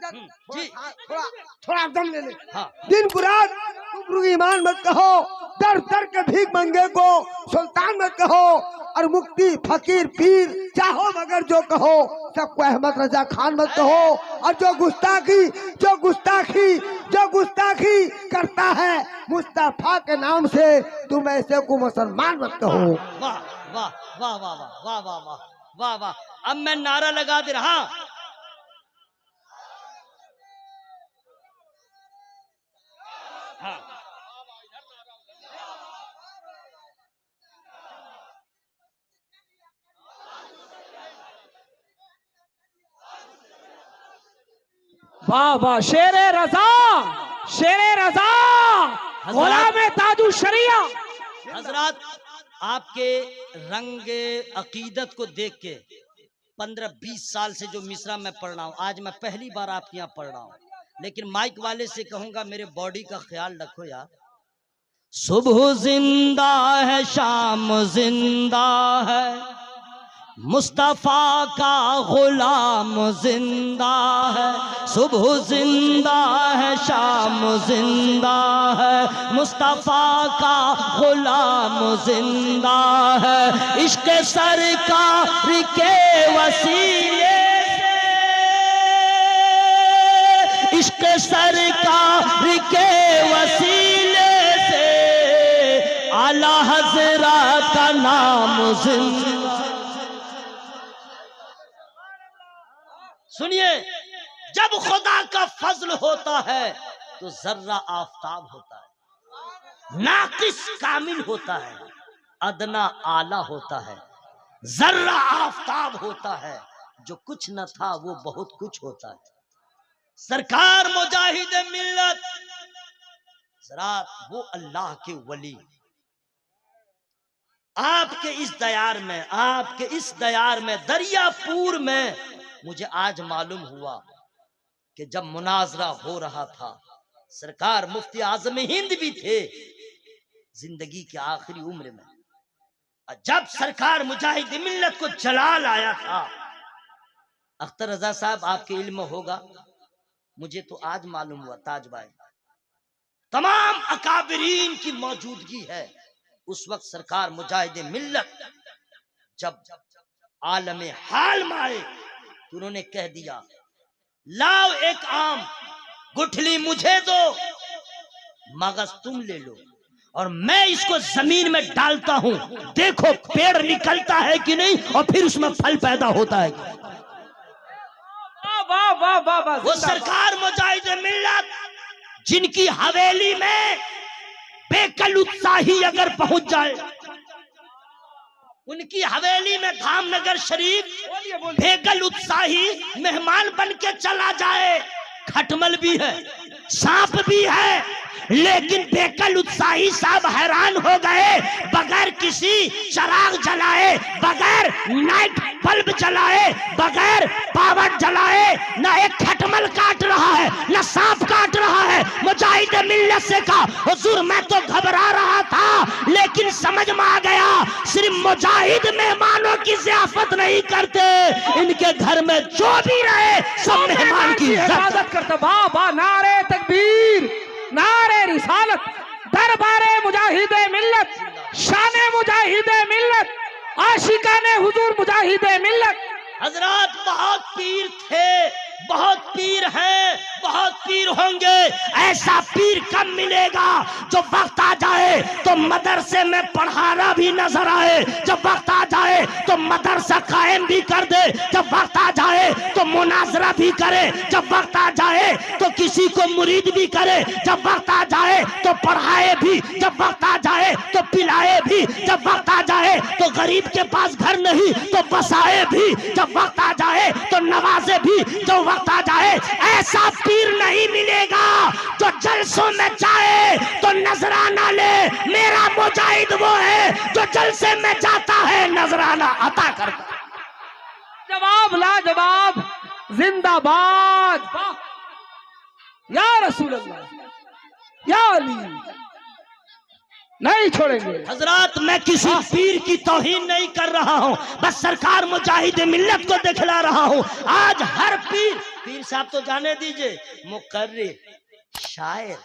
जी थोड़ा थोड़ा दम ले ले। हाँ। दिन को रात कुफ्र की ईमान मत कहो, दर दर के भीख मंगे को सुल्तान मत कहो, और मुक्ति फकीर पीर चाहो मगर जो कहो, सबको अहमद रजा खान मत कहो। और जो गुस्ताखी करता है मुस्तफा के नाम से, तुम ऐसे को मुसलमान मत कहो। वाह वाह वाह वाह वाह वाह वाह वाह वाह। अब मैं नारा लगा दे रहा, हाँ। वाह वाह, शेरे रजा, शेरे रजा, गुलाम ताजु शरिया। हजरत, आपके रंग अकीदत को देख के 15-20 साल से जो मिसरा मैं पढ़ रहा हूँ, आज मैं पहली बार आपके यहाँ पढ़ रहा हूँ, लेकिन माइक वाले से कहूंगा मेरे बॉडी का ख्याल रखो यार। सुबह जिंदा है, शाम जिंदा है, मुस्तफा का गुलाम जिंदा है। सुबह जिंदा है, शाम जिंदा है, मुस्तफा का गुलाम जिंदा है। इश्क सरकार के वसीले से, इश्क सरकार के वसीले से, आला हज़रत का नाम जिंदा। सुनिए, जब खुदा का फजल होता है तो जर्रा आफताब होता है, नाकिस कामिल होता है, अदना आला होता है। जर्रा आफताब होता है, जो कुछ न था वो बहुत कुछ होता है। सरकार मुजाहिद मिल्लत, जरा वो अल्लाह के वली, आपके इस दयार में, आपके इस दयार में, दरियापुर में मुझे आज मालूम हुआ कि जब मुनाजरा हो रहा था, सरकार मुफ्ती आजम हिंद भी थे जिंदगी के आखिरी उम्र में, जब सरकार मुजाहिद मिल्लत को जलाल आया था। अख्तर रजा साहब, आपके इल्म होगा, मुझे तो आज मालूम हुआ, ताज भाई, तमाम अकाबरीन की मौजूदगी है। उस वक्त सरकार मुजाहिद मिल्लत जब आलम हाल में आए तो उन्होंने कह दिया, लाओ एक आम, गुठली मुझे दो, मगज तुम ले लो, और मैं इसको जमीन में डालता हूं, देखो पेड़ निकलता है कि नहीं, और फिर उसमें फल पैदा होता है। वाह वाह वाह वाह, वो सरकार मुजाहिद मिल्लत जिनकी हवेली में बेकल उत्साही अगर पहुंच जाए, उनकी हवेली में धामनगर शरीफ बेकल उत्साही मेहमान बन के चला जाए, खटमल भी है, सांप भी है, लेकिन बेकल उत्साही साहब हैरान हो गए, बगैर किसी चराग जलाए, बगैर नाइट बल्ब जलाए, बगैर पावर जलाए, ना एक खटमल काट रहा है, ना सांप काट रहा है। मुजाहिद मिल्लत से कहा, हुजूर मैं तो घबरा रहा था, लेकिन समझ में आ गया, सिर्फ मुजाहिद मेहमानों की ज़ियाफत नहीं करते, इनके घर में जो भी रहे सब मेहमान की इबादत करते। वाह वाह, नारे तकबीर, नारे रिसालत, दरबारे मुजाहिदे मिल्लत, शाने मुजाहिदे मिल्लत, आशिकाने हुजूर मुजाहिदे मिल्लत। हजरत, बहुत पीर थे, बहुत पीर हैं, बहुत पीर होंगे, ऐसा पीर कब मिलेगा जो वक्त आ जाए तो मदरसे में पढ़ाना भी नजर आए, जब वक्त आ जाए तो मदरसा कायम भी कर दे, जब वक्त आ जाए तो मुनाजरा भी करे, जब वक्त आ जाए तो किसी को मुरीद भी करे, जब वक्त आ जाए तो पढ़ाए भी, जब वक्त आ जाए तो पिलाए भी, जब वक्त आ जाए तो गरीब के पास घर नहीं तो बसाए भी, जब वक्त आ जाए तो नवाजे भी, जो वक्त आ जाए। ऐसा पीर नहीं मिलेगा जो जलसों में जाए तो नजराना ले, मेरा मुजाहिद वो है जो जलसे में जाता है नजराना अता करता। जवाब लाजवाब, जिंदाबाद, या रसूल अल्लाह, या अली, नहीं छोड़ेंगे। हजरत, मैं किसी पीर की तौहीन नहीं कर रहा हूँ, बस सरकार मुजाहिद मिल्लत को दिखला रहा हूँ। आज हर पीर साहब तो जाने दीजिए, मुकर्रिर, शायर,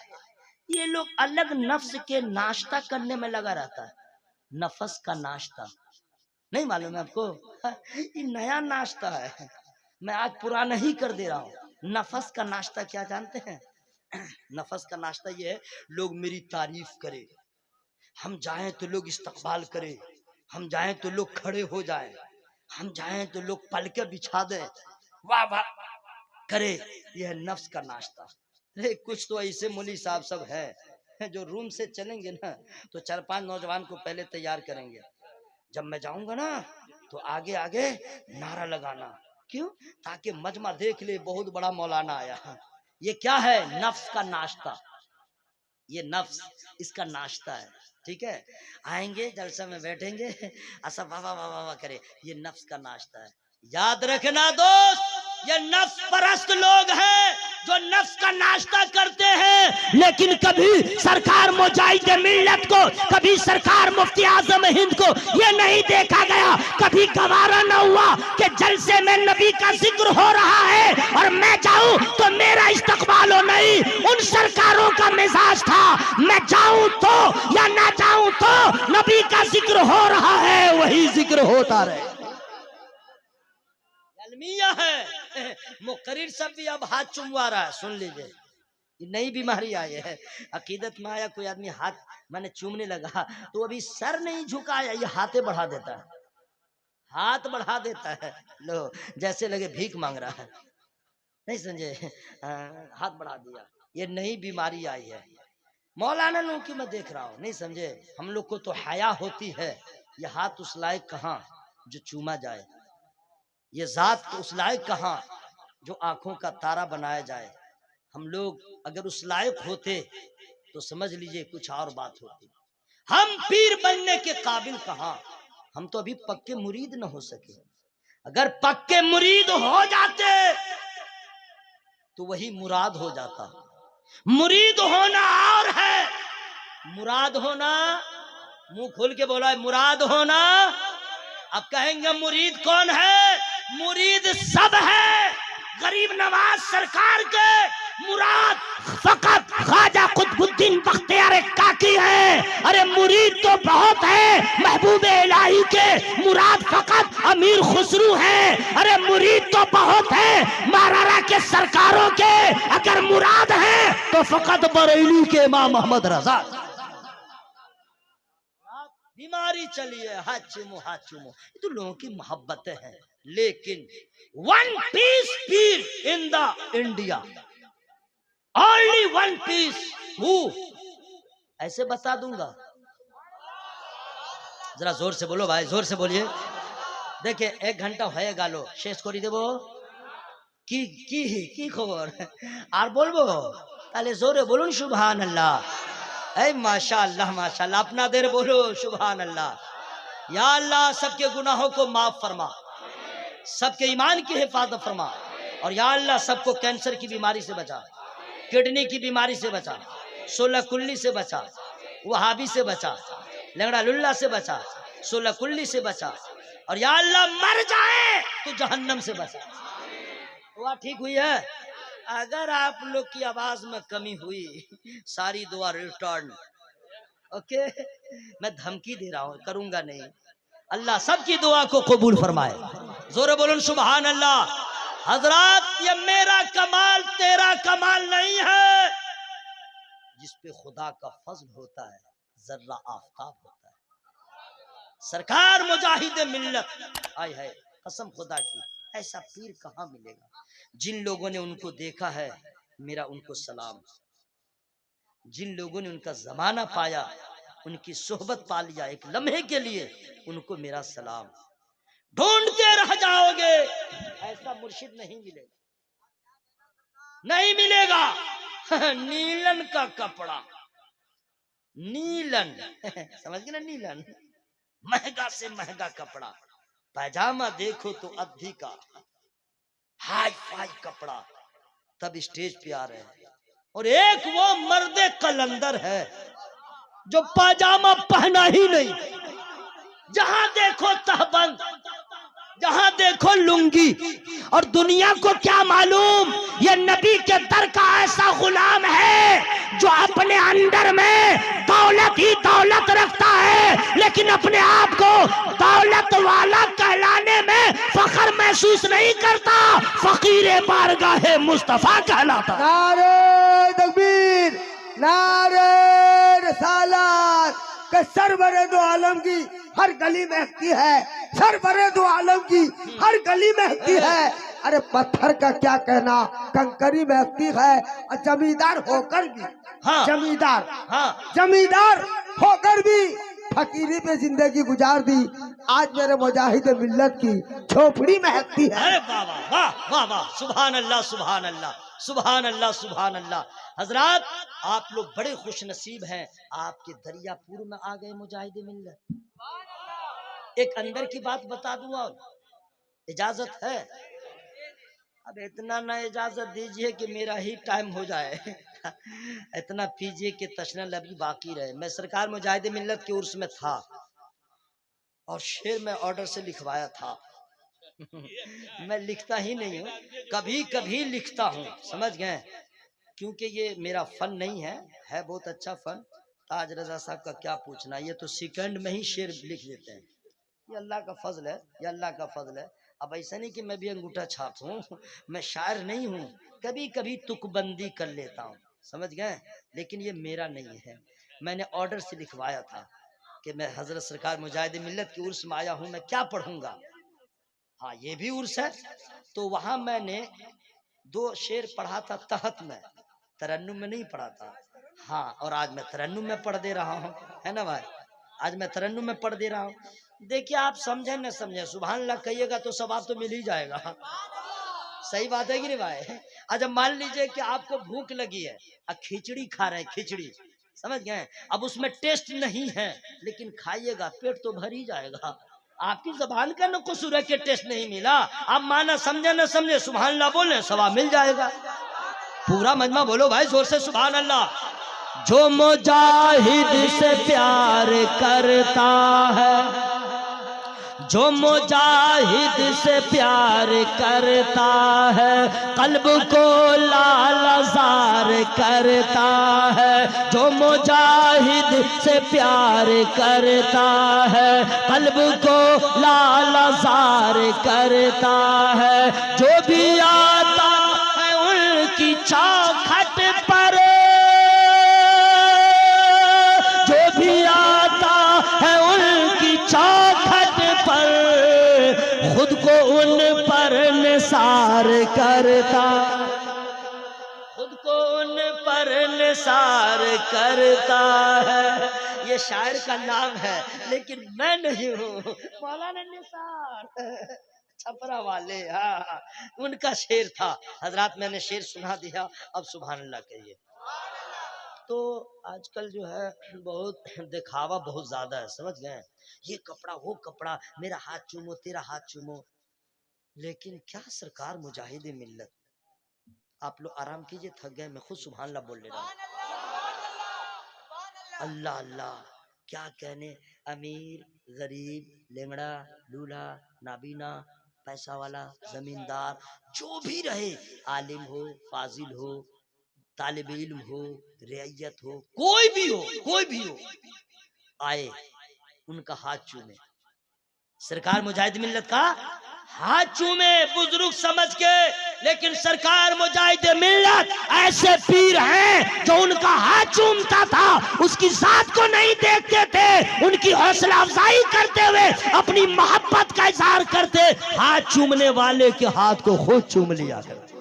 ये लोग अलग नफ्स के नाश्ता करने में लगा रहता है। नफस का नाश्ता नहीं मालूम है आपको? ये नया नाश्ता है, मैं आज पुराना ही कर दे रहा हूँ। नफस का नाश्ता क्या जानते हैं? नफस का नाश्ता ये है, लोग मेरी तारीफ करे, हम जाएं तो लोग इस्तकबाल करें, हम जाएं तो लोग खड़े हो जाएं, हम जाएं तो लोग पलके बिछा दें, वाह वाह करे। यह नफ्स का नाश्ता। अरे कुछ तो ऐसे मौली साहब सब है जो रूम से चलेंगे ना तो 4-5 नौजवान को पहले तैयार करेंगे, जब मैं जाऊंगा ना तो आगे आगे नारा लगाना, क्यों? ताकि मजमा देख ले, बहुत बड़ा मौलाना आया। ये क्या है? नफ्स का नाश्ता। ये नफ्स इसका नाश्ता है, ठीक है। आएंगे जलसे में बैठेंगे, ऐसा वाह वाह वाह वाह करे, ये नफ्स का नाश्ता है। याद रखना दोस्त, ये नफ्स परस्त लोग हैं जो नफ्स का नाश्ता करते हैं, लेकिन कभी सरकार मुजाहिद मिल्लत को, कभी सरकार मुफ्ती आजम हिंद को ये नहीं देखा गया, कभी गवारा न हुआ कि जलसे में नबी का जिक्र हो रहा है और मैं जाऊं तो मेरा इस्तकबाल हो। नहीं, उन सरकारों का मिजाज था, मैं जाऊं तो या ना जाऊं तो नबी का जिक्र हो रहा है, वही जिक्र होता रहे। अलमिया है। मुकर्रिर सब भी अब हाथ चुमवा रहा है, सुन लीजिए, ये नई बीमारी आई है। अकीदत में आया कोई आदमी हाथ मैंने चूमने लगा तो अभी सर नहीं झुकाया, ये हाथे बढ़ा देता है, हाथ बढ़ा देता है। लो, जैसे लगे भीख मांग रहा है, नहीं समझे, हाथ बढ़ा दिया। ये नई बीमारी आई है। मौलाना लोगों की मैं देख रहा हूँ, नहीं समझे। हम लोग को तो हया होती है, ये हाथ उस लायक कहाँ जो चूमा जाए, ये जात उस लायक कहाँ जो आंखों का तारा बनाया जाए। हम लोग अगर उस लायक होते तो समझ लीजिए कुछ और बात होती। हम पीर बनने के काबिल कहाँ, हम तो अभी पक्के मुरीद न हो सके। अगर पक्के मुरीद हो जाते तो वही मुराद हो जाता। मुरीद होना और है, मुराद होना, मुंह खोल के बोला है मुराद होना। अब कहेंगे मुरीद कौन है? मुरीद सब है। गरीब नवाज सरकार के मुराद फकत ख्वाजा कुतुबुद्दीन बख्तियार काकी है। अरे मुरीद तो बहुत है, महबूब इलाही के मुराद फकत अमीर खुसरू है। अरे मुरीद तो बहुत है, महाराणा के सरकारों के अगर मुराद है तो फकत बरेली के इमाम मोहम्मद रजा। बीमारी चली है, हाथ चूमो हाथ चूमो, ये तो लोगों की मोहब्बतें हैं। लेकिन one piece per in the India, only one piece. हु ऐसे बता दूंगा, जरा जोर से बोलो भाई, जोर से बोलिए। देखिए 1 घंटा হয়ে গেল, শেষ করে দেব। কি কি কি খবর আর বলবো? তাহলে জোরে বলুন সুবহানাল্লাহ। ऐ माशाअल्लाह माशाअल्लाह, अपना देर बोलो सुभान अल्लाह। या अल्लाह सबके गुनाहों को माफ फरमा, सबके ईमान की हिफाजत फरमा, और या अल्लाह सबको कैंसर की बीमारी से बचा, किडनी की बीमारी से बचा, 16 कुल्ली से बचा, वहाबी से बचा, लंगड़ा लुल्ला से बचा, 16 कुल्ली से बचा, और या अल्लाह मर जाए तो जहन्नम से बचा। दुआ ठीक हुई है? अगर आप लोग की आवाज में कमी हुई, सारी दुआ रिटर्न। ओके, मैं धमकी दे रहा हूं, करूंगा नहीं। अल्लाह सबकी दुआ को कबूल फरमाए। जोरे बोलो सुभान अल्लाह। हजरात, ये मेरा कमाल तेरा कमाल नहीं है। जिस पे खुदा का फजल होता है जर्रा आफताब होता है। सरकार मुजाहिद मिल्लत आई है, कसम खुदा की, ऐसा पीर कहाँ मिलेगा। जिन लोगों ने उनको देखा है मेरा उनको सलाम, जिन लोगों ने उनका जमाना पाया, उनकी सोहबत पा लिया एक लम्हे के लिए, उनको मेरा सलाम। ढूंढते रह जाओगे, ऐसा मुर्शिद नहीं मिलेगा, नहीं मिलेगा। नीलन का कपड़ा, नीलन समझ गए ना, नीलन महंगा से महंगा कपड़ा। पैजामा देखो तो अद्धी का, हाई फाई कपड़ा, तब स्टेज पे आ रहे हैं। और एक वो मर्दे कलंदर है जो पैजामा पहना ही नहीं, जहां देखो तहबंद, जहां देखो लुंगी। और दुनिया को क्या मालूम, ये नबी के दर का ऐसा गुलाम है जो अपने अंदर में दौलत ही दौलत रखता है, लेकिन अपने आप को दौलत वाला कहलाने में फख्र महसूस नहीं करता, फकीर बारगाहे मुस्तफा कहलाता। नारे तकबीर, नारे रिसालत। के सरवरे दो आलम की हर गली महकती है, सरवरे दो आलम की हर गली महकती है। अरे पत्थर का क्या कहना, कंकरी महकती है। और जमींदार होकर भी, हाँ, जमींदार, हाँ, जमींदार होकर भी फकीरी पे जिंदगी गुजार दी, आज मेरे मुजाहिद मिल्लत की झोपड़ी महकती है। अरे वाह वाह वाह वाह वाह, सुभान अल्लाह सुभान अल्लाह सुभान अल्लाह सुभान अल्लाह। हजरात, आप लोग बड़े खुश नसीब हैं, आपके दरियापुर में आ गए मुजाहिद मिल्लत। एक अंदर की बात बता दूं, और इजाजत है? अब इतना ना इजाजत दीजिए कि मेरा ही टाइम हो जाए इतना पीजिए कि तशनल अभी बाकी रहे। मैं सरकार मुजाहिद मिल्लत के उर्स में था और शेर में ऑर्डर से लिखवाया था मैं लिखता ही नहीं हूँ, कभी कभी लिखता हूँ, समझ गए? क्योंकि ये मेरा फन नहीं है बहुत अच्छा फन। ताज रजा साहब का क्या पूछना, ये तो सेकंड में ही शेर लिख देते हैं। ये अल्लाह का फजल है, ये अल्लाह का फजल है। अब ऐसा नहीं कि मैं भी अंगूठा छाप हूँ, मैं शायर नहीं हूँ, कभी कभी तुकबंदी कर लेता हूँ, समझ गए? लेकिन ये मेरा नहीं है, मैंने ऑर्डर से लिखवाया था कि मैं हजरत सरकार मुजाहिद मिल्लत की उर्स में आया हूँ, मैं क्या पढ़ूंगा। हाँ, ये भी उर्स है, तो वहां मैंने 2 शेर पढ़ा था तहत में, तरन्नुम में नहीं पढ़ा था। हाँ, और आज मैं तरन्नुम में पढ़ दे रहा हूँ, है ना भाई? आज मैं तरन्नुम में पढ़ दे रहा हूँ। देखिए, आप समझे न समझे, सुभान अल्लाह कहिएगा तो सवाब तो मिल ही जाएगा। सही बात है कि नहीं भाई? आज मान लीजिए कि आपको भूख लगी है, खिचड़ी खा रहे हैं, खिचड़ी, समझ गए? अब उसमें टेस्ट नहीं है, लेकिन खाइएगा पेट तो भर ही जाएगा। आपकी जबान का न कसूर है कि टेस्ट नहीं मिला, आप माना समझे न समझे, सुभान अल्लाह बोले सवाब मिल जाएगा। पूरा मजमा बोलो भाई जोर से, सुभान अल्लाह। जो मुजाहिद से प्यार करता है, जो मुजाहिद से प्यार करता है, कल्ब को लालजार करता है। जो मुजाहिद से प्यार करता है, कल्ब को लालजार करता है। जो भी आता है उनकी चौखट पर, जो भी आता है उनकी चौखट पर, खुद को उन पर निसार करता, खुद को उन पर निसार करता है। ये शायर का नाम है, लेकिन मैं नहीं हूँ, मौलाना निसार छपरा वाले, हाँ, उनका शेर था। हजरात, मैंने शेर सुना दिया, अब सुभान अल्लाह कहिए। तो आजकल जो है बहुत दिखावा बहुत ज्यादा है, समझ गए? ये कपड़ा वो कपड़ा, मेरा हाथ चूमो तेरा हाथ चूमो। लेकिन क्या सरकार मुजाहिद मिल्लत, आप लोग आराम कीजिए, थक गए, मैं खुद सुभान अल्लाह बोल ले रहा हूँ। अल्लाह अल्लाह, क्या कहने, अमीर गरीब, लेंगड़ा लूला नाबीना, पैसा वाला जमींदार, जो भी रहे, आलिम हो फाजिल हो, तालिब इल्म हो, रियायत हो, कोई भी हो, कोई भी हो, आए उनका हाथ चूमे, सरकार मुजाहिद मिल्लत का हाथ चूमे, बुजुर्ग समझ के। लेकिन सरकार मुजाहिद मिल्लत ऐसे पीर हैं जो उनका हाथ चूमता था, उसकी जात को नहीं देखते थे, उनकी हौसला अफजाई करते हुए अपनी मोहब्बत का इजहार करते, हाथ चूमने वाले के हाथ को खुद चूम लिया करते।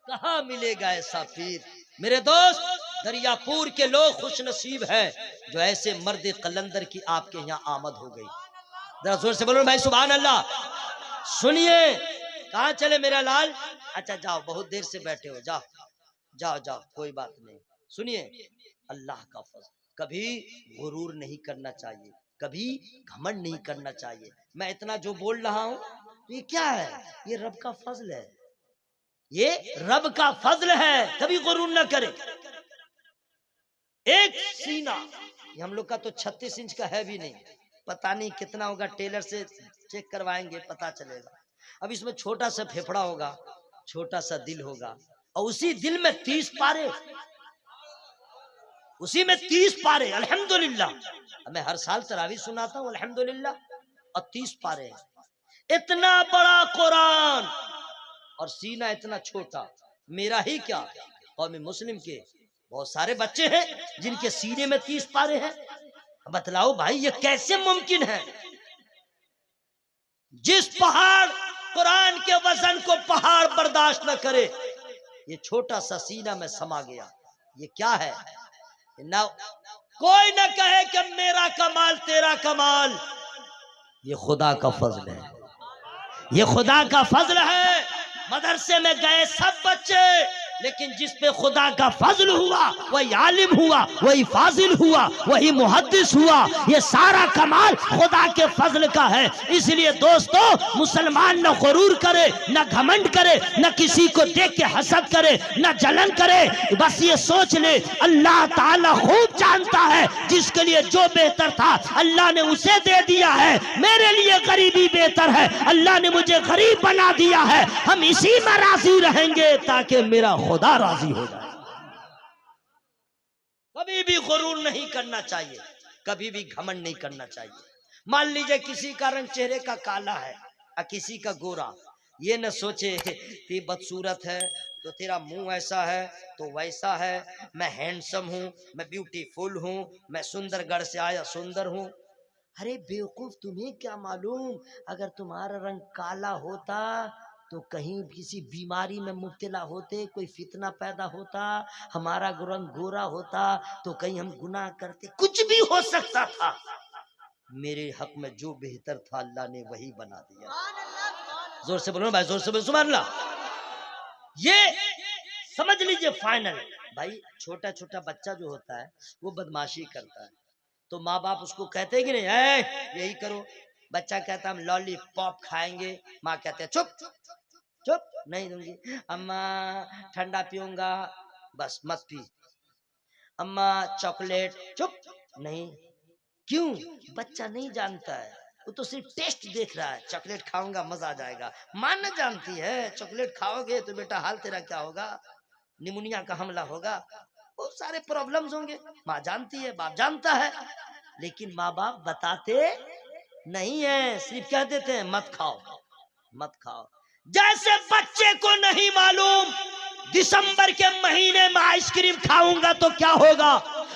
कहाँ मिलेगा ऐसा पीर? मेरे दोस्त, दरियापुर के लोग खुश नसीब हैं जो ऐसे मर्द कलंदर की आपके यहाँ आमद हो गई। जरा जोर से बोलो भाई सुभान अल्लाह। सुनिए, कहाँ चले मेरा लाल? अच्छा जाओ, बहुत देर से बैठे हो, जाओ जाओ जाओ, कोई बात नहीं। सुनिए, अल्लाह का फजल, कभी गुरूर नहीं करना चाहिए, कभी घमंड नहीं करना चाहिए। मैं इतना जो बोल रहा हूँ तो ये क्या है? ये रब का फजल है, ये रब का फजल है, कभी गुरूर ना करे। एक सीना, ये हम लोग का तो 36 इंच का है भी नहीं, पता नहीं कितना होगा, टेलर से चेक करवाएंगे पता चलेगा। अब इसमें छोटा सा फेफड़ा होगा, छोटा सा दिल होगा, और उसी दिल में 30 पारे, उसी में 30 पारे। अल्हम्दुलिल्लाह, मैं हर साल तरावी सुनाता हूँ अल्हम्दुलिल्लाह, और 30 पारे। इतना बड़ा कुरान और सीना इतना छोटा। मेरा ही क्या, कौमी मुस्लिम के बहुत सारे बच्चे हैं जिनके सीने में 30 पारे हैं। बतलाओ भाई, ये कैसे मुमकिन है? जिस पहाड़, कुरान के वजन को पहाड़ बर्दाश्त न करे, ये छोटा सा सीना में समा गया। ये क्या है? ना कोई न कहे कि मेरा कमाल तेरा कमाल, ये खुदा का फजल है, ये खुदा का फजल है। मदरसे में गए सब बच्चे, लेकिन जिस पे खुदा का फजल हुआ वही आलिम हुआ, वही फाजिल हुआ, वही मुहद्दिस हुआ। ये सारा कमाल खुदा के फजल का है। इसलिए दोस्तों, मुसलमान न गुरूर करे, न घमंड करे, न किसी को देख के हसद करे, न जलन करे। बस ये सोच ले, अल्लाह ताला खूब जानता है जिसके लिए जो बेहतर था अल्लाह ने उसे दे दिया है। मेरे लिए गरीबी बेहतर है, अल्लाह ने मुझे गरीब बना दिया है। हम इसी में राजी रहेंगे ताकि मेरा खुदा राजी हो जाए। कभी भी गुरूर नहीं करना चाहिए, कभी भी घमंड नहीं करना चाहिए। मान लीजिए किसी का रंग चेहरे का काला है और किसी का गोरा, ये न सोचे कि बदसूरत है तो तेरा मुंह ऐसा है तो वैसा है, मैं हैंडसम हूं, मैं ब्यूटीफुल हूं, मैं सुंदरगढ़ से आया सुंदर हूं। अरे बेवकूफ, तुम्हें क्या मालूम, अगर तुम्हारा रंग काला होता तो कहीं किसी बीमारी में मुब्तला होते, कोई फितना पैदा होता। हमारा रंग गोरा होता तो कहीं हम गुनाह करते, कुछ भी हो सकता था। मेरे हक में जो बेहतर था अल्लाह ने वही बना दिया। जोर से बोलो भाई, जोर से बोलो सुभान अल्लाह। ये समझ लीजिए फाइनल। भाई छोटा छोटा बच्चा जो होता है वो बदमाशी करता है, तो माँ बाप उसको कहते हैं कि नहीं यही करो। बच्चा कहता हम लॉलीपॉप खाएंगे, माँ कहते हैं चुप चुप, नहीं दूंगी। अम्मा ठंडा पीऊंगा, बस मत पी। अम्मा चॉकलेट, चुप नहीं। क्यों? बच्चा नहीं जानता है, वो तो सिर्फ टेस्ट देख रहा है। चॉकलेट खाऊंगा मजा आ जाएगा। माँ न जानती है चॉकलेट खाओगे तो बेटा हाल तेरा क्या होगा, निमोनिया का हमला होगा, बहुत सारे प्रॉब्लम्स होंगे। माँ जानती है, बाप जानता है, लेकिन माँ बाप बताते नहीं है, सिर्फ कह देते हैं मत खाओ मत खाओ। जैसे बच्चे को नहीं मालूम दिसंबर के महीने में आइसक्रीम खाऊंगा तो क्या होगा,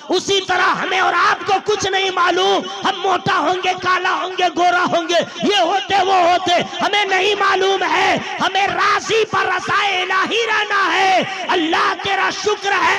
उसी तरह हमें और आपको कुछ नहीं मालूम हम मोटा होंगे, काला होंगे, गोरा होंगे, ये होते वो होते, हमें नहीं मालूम है। हमें राजी पर रज़ाए इलाही रहना है। अल्लाह तेरा शुक्र है